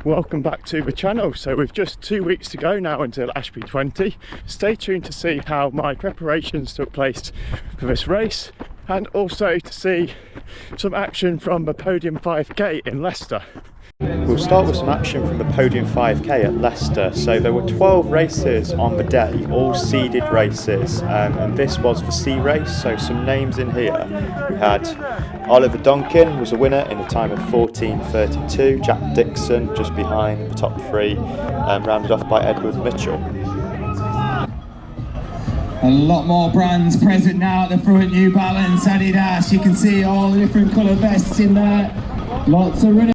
welcome back to the channel. So with just 2 weeks to go now until Ashby 20, stay tuned to see how my preparations took place for this race, and also to see some action from the Podium 5k in Leicester. We'll start with some action from the Podium 5k at Leicester. So there were 12 races on the day, all seeded races, and this was the C race. So some names in here. We had Oliver Donkin was a winner in a time of 14:32. Jack Dixon just behind the top three, rounded off by Edward Mitchell. A lot more brands present now at the front. New Balance, Adidas. You can see all the different colour vests in there. Lots of running.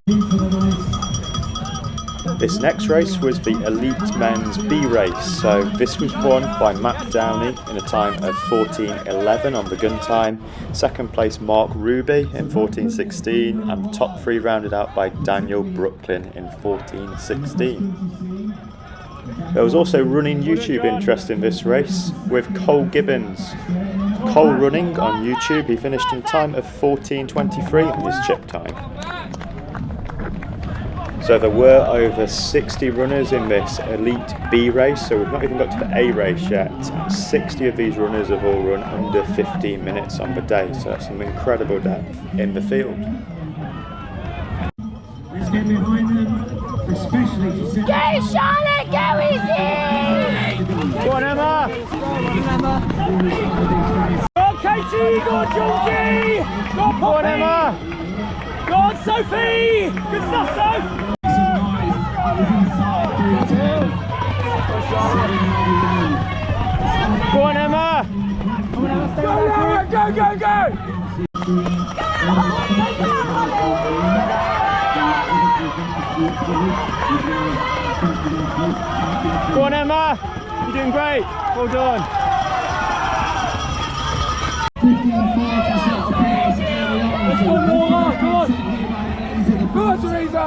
This next race was the Elite Men's B race. So this was won by Matt Downey in a time of 14:11 on the gun time. Second place Mark Ruby in 14:16, and the top three rounded out by Daniel Brooklyn in 14:16. There was also running YouTube interest in this race with Cole Gibbons. Cole running on YouTube, he finished in time of 14:23 on his chip time. So there were over 60 runners in this Elite B race, so we've not even got to the A race yet. 60 of these runners have all run under 15 minutes on the day, so that's some incredible depth in the field. Let's get behind them, especially to set... Go Charlotte, go easy! Go on Emma! Go on Katie, go on Georgie! Go on Poppy! Go on Emma! Go on Sophie! Good stuff, Soph! Go on Emma! Go, go, go, go! Go on Emma! You're doing great! Well done! Let's go more, come on! Go on Teresa!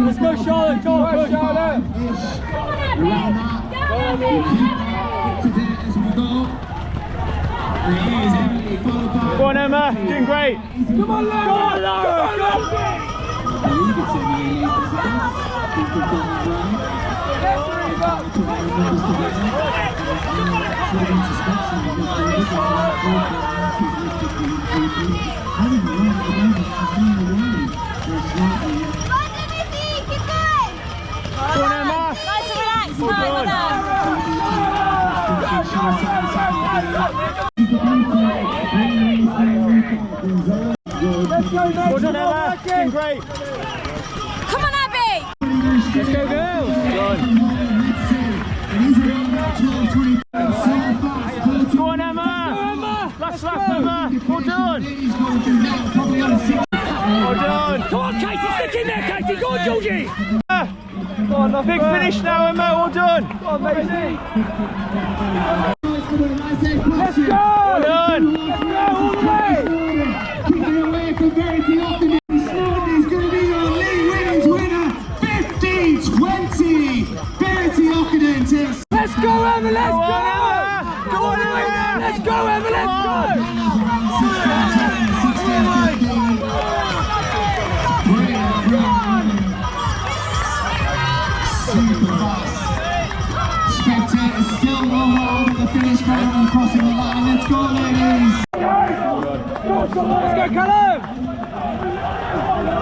Let's go Charlotte, go on Charlotte! Go on Emma! You're doing great! Come on Laura! Go on Laura! Go on Emma! Nice and relaxed, time on that! Well done Emma! Doing great! Come on Abby! Let's go girls! Go on Emma! Last lap Emma! Well done! Well done! Come on Katie, stick in there Katie! Go on Georgie! Go on, big finish now Emma, well done! Go on Maisie! Let's go! Well done! Let's go all the way! Kicking away from Verity Austin. He's going to be your league winners winner. 15-20. Verity Austin takes. Let's go Emma, let's go! Go on Emma! Let's go Emma, let's go! Super fast. Spectators still roll over the finish line and crossing the line. Let's go, ladies. Let's go Callum!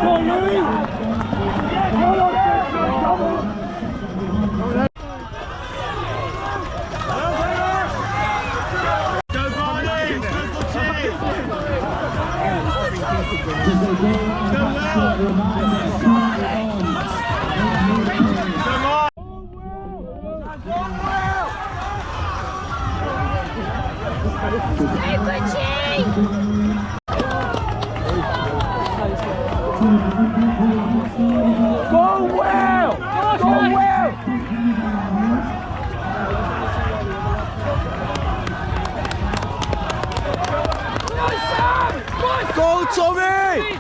Go on Louis! Go well! Go well! Go Tommy!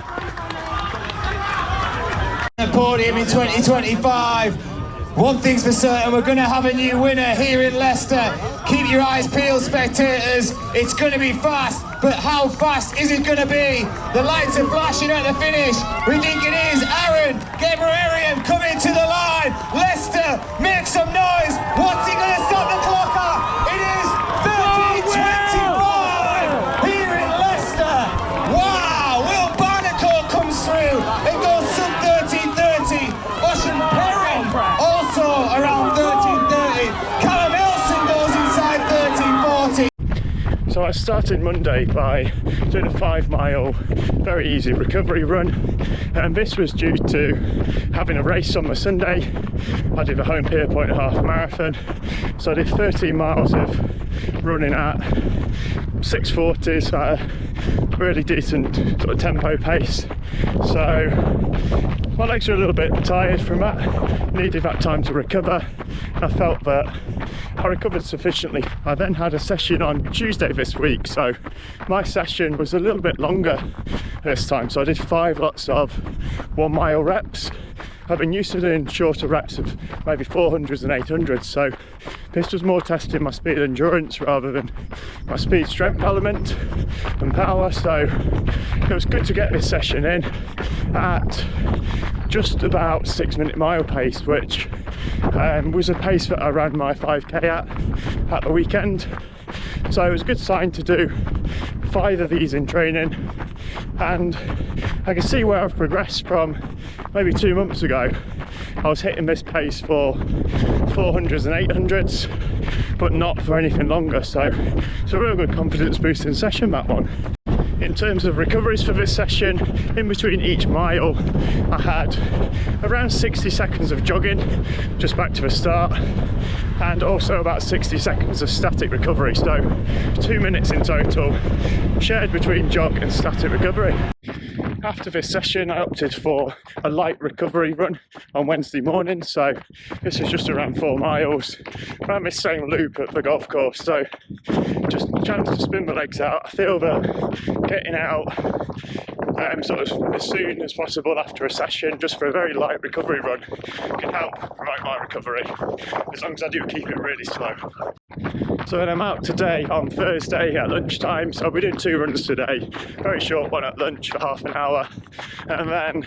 The podium in 2025. One thing's for certain, we're going to have a new winner here in Leicester. Keep your eyes peeled, spectators. It's going to be fast, but how fast is it going to be? The lights are flashing at the finish. We think it is Aaron Gabrielian coming to the line. So I started Monday by doing a 5 mile, very easy recovery run, and this was due to having a race on my Sunday. I did a home Pierpoint half marathon, so I did 13 miles of running at 6:40s at a really decent sort of tempo pace. So my legs were a little bit tired from that, needed that time to recover. I felt that I recovered sufficiently. I then had a session on Tuesday this week, so my session was a little bit longer this time. So I did 5 lots of 1 mile reps. I've been used to doing shorter reps of maybe 400s and 800s, so this was more testing my speed endurance rather than my speed strength element and power. So it was good to get this session in at just about 6-minute mile pace, which was a pace that I ran my 5k at the weekend. So it was a good sign to do 5 of these in training, and I can see where I've progressed from maybe 2 months ago. I was hitting this pace for 400s and 800s, but not for anything longer, so it's a real good confidence boosting session, that one. In terms of recoveries for this session, in between each mile I had around 60 seconds of jogging just back to the start, and also about 60 seconds of static recovery, so 2 minutes in total shared between jog and static recovery. After this session I opted for a light recovery run on Wednesday morning, so this is just around 4 miles around this same loop at the golf course, so just a chance to spin my legs out. I feel that getting out sort of as soon as possible after a session just for a very light recovery run can help promote my recovery, as long as I do keep it really slow. So then I'm out today on Thursday at lunchtime, so I'll be doing 2 runs today, very short one at lunch for half an hour, and then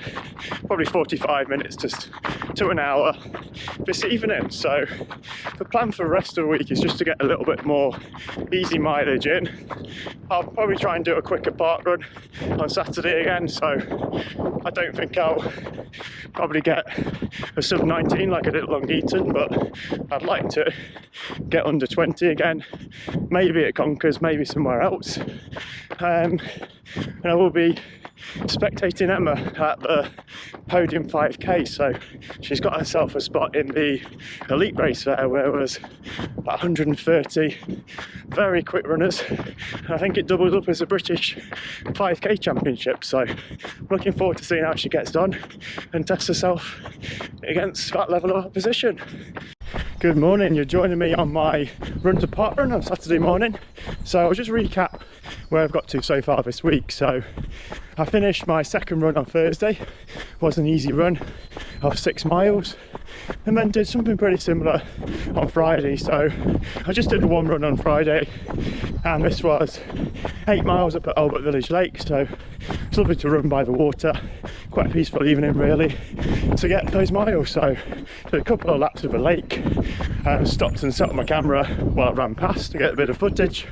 probably 45 minutes to an hour this evening. So the plan for the rest of the week is just to get a little bit more easy mileage in. I'll probably try and do a quicker park run on Saturday again, so I don't think I'll probably get a sub 19 like I did at Long Eaton, but I'd like to get under 20 again, maybe at Conkers, maybe somewhere else. And I will be spectating Emma at the Podium 5k, so she's got herself a spot in the elite race there where there was about 130 very quick runners, and I think it doubled up as a British 5k championship, so looking forward to seeing how she gets on and tests herself against that level of opposition. Good morning, you're joining me on my run to parkrun on Saturday morning. So I'll just recap where I've got to so far this week. So I finished my second run on Thursday, was an easy run of 6 miles, and then did something pretty similar on Friday. So I just did the 1 run on Friday, and this was 8 miles up at Albert Village Lake, so it's lovely to run by the water, quite a peaceful evening really to get those miles. So did a couple of laps of the lake, stopped and set up my camera while I ran past to get a bit of footage,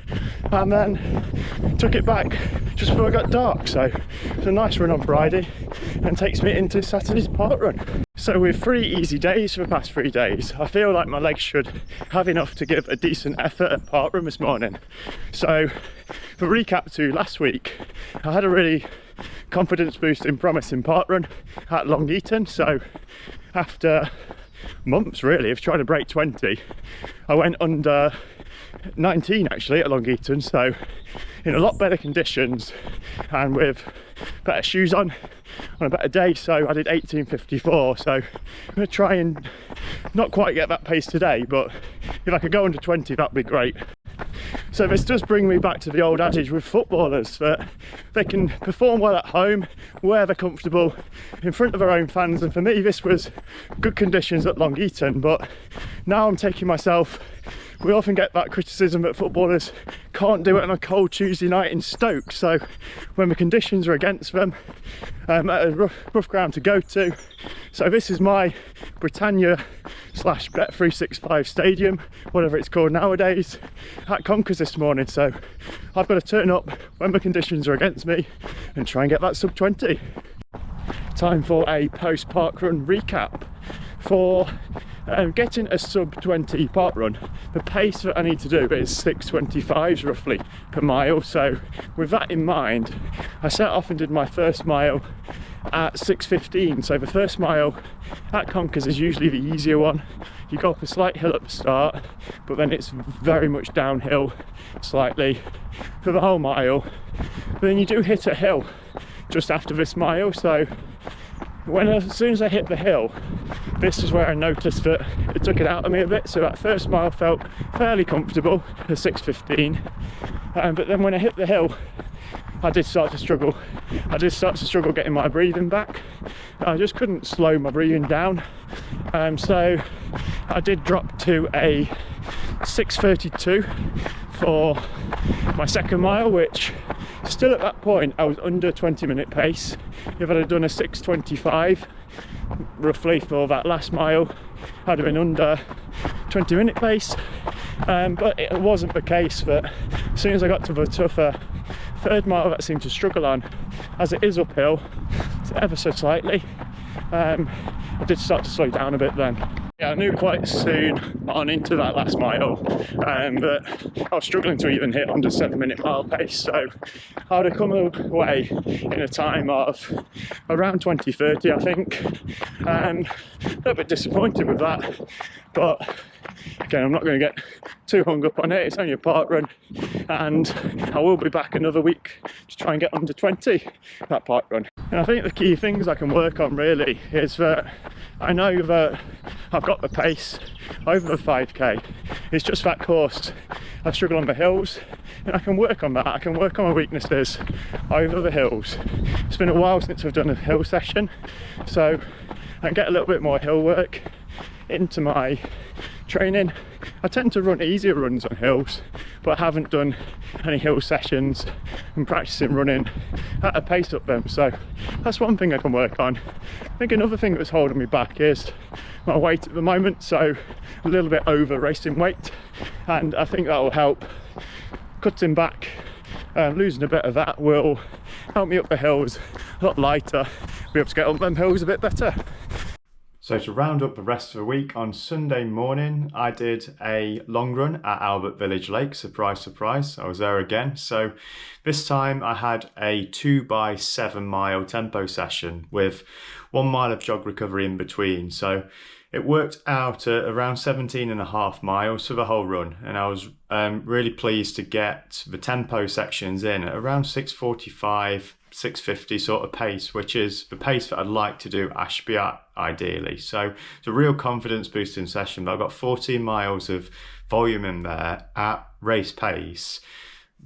and then took it back just before it got dark. So it's a nice run on Friday and takes me into Saturday's park run. So with 3 easy days for the past 3 days, I feel like my legs should have enough to give a decent effort at parkrun this morning. So for recap to last week, I had a really confidence boosting promising parkrun at Long Eaton. So after months really of trying to break 20, I went under 19 actually at Long Eaton, so in a lot better conditions and with better shoes on a better day. So I did 18:54, so I'm going to try and not quite get that pace today, but if I could go under 20 that'd be great. So this does bring me back to the old adage with footballers that they can perform well at home where they're comfortable in front of their own fans, and for me this was good conditions at Long Eaton. But now I'm taking myself, we often get that criticism that footballers can't do it on a cold Tuesday night in Stoke, so when the conditions are against them, at a rough ground to go to. So this is my Britannia / Bet365 stadium, whatever it's called nowadays, at Conkers this morning. So I've got to turn up when the conditions are against me and try and get that sub 20. Time for a post parkrun recap. For getting a sub 20 park run, the pace that I need to do is 6:25s roughly per mile. So with that in mind, I set off and did my first mile at 6:15. So the first mile at Conkers is usually the easier one. You go up a slight hill at the start, but then it's very much downhill slightly for the whole mile. But then you do hit a hill just after this mile. So as soon as I hit the hill, this is where I noticed that it took it out of me a bit. So that first mile felt fairly comfortable at 6:15, but then when I hit the hill, I did start to struggle. Getting my breathing back. I just couldn't slow my breathing down. So I did drop to a 6:32 for my second mile, which still at that point I was under 20-minute pace. If I'd have done a 6:25 roughly for that last mile, I'd have been under 20-minute pace. But it wasn't the case. That as soon as I got to the tougher third mile that I seemed to struggle on, as it is uphill ever so slightly, I did start to slow down a bit then. Yeah, I knew quite soon on into that last mile that I was struggling to even hit under 7-minute mile pace. So I would have come away in a time of around 20:30, I think. A little bit disappointed with that, but again, I'm not going to get too hung up on it. It's only a park run, and I will be back another week to try and get under 20 that park run. And I think the key things I can work on really is that I know that I've got the pace over the 5k. It's just that course I struggle on the hills, and I can work on that. I can work on my weaknesses over the hills. It's been a while since I've done a hill session, so I can get a little bit more hill work into my training. I tend to run easier runs on hills, but I haven't done any hill sessions and practicing running at a pace up them, so that's one thing I can work on. I think another thing that's holding me back is my weight at the moment, so a little bit over racing weight, and I think that will help. Cutting back, losing a bit of that will help me up the hills a lot lighter, be able to get up them hills a bit better. So to round up the rest of the week, on Sunday morning I did a long run at Albert Village Lake. Surprise, surprise, I was there again. So this time I had a 2x7 mile tempo session with 1 mile of jog recovery in between. So it worked out at around 17.5 miles for the whole run, and I was really pleased to get the tempo sections in at around 6:45, 6:50 sort of pace, which is the pace that I'd like to do Ashby at ideally. So it's a real confidence boosting session, but I've got 14 miles of volume in there at race pace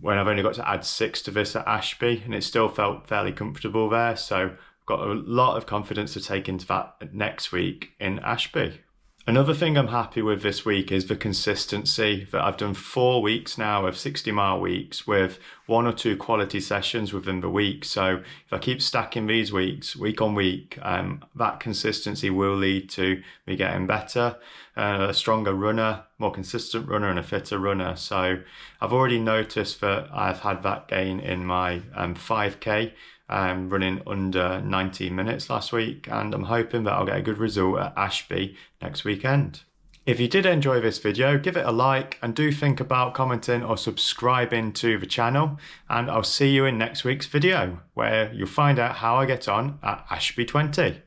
when I've only got to add 6 to this at Ashby, and it still felt fairly comfortable there. So I've got a lot of confidence to take into that next week in Ashby. Another thing I'm happy with this week is the consistency that I've done 4 weeks now of 60-mile weeks with 1 or 2 quality sessions within the week. So if I keep stacking these weeks, week on week, that consistency will lead to me getting better, a stronger runner, more consistent runner, and a fitter runner. So I've already noticed that I've had that gain in my 5k. Running under 19 minutes last week, and I'm hoping that I'll get a good result at Ashby next weekend. If you did enjoy this video, give it a like, and do think about commenting or subscribing to the channel, and I'll see you in next week's video where you'll find out how I get on at Ashby 20.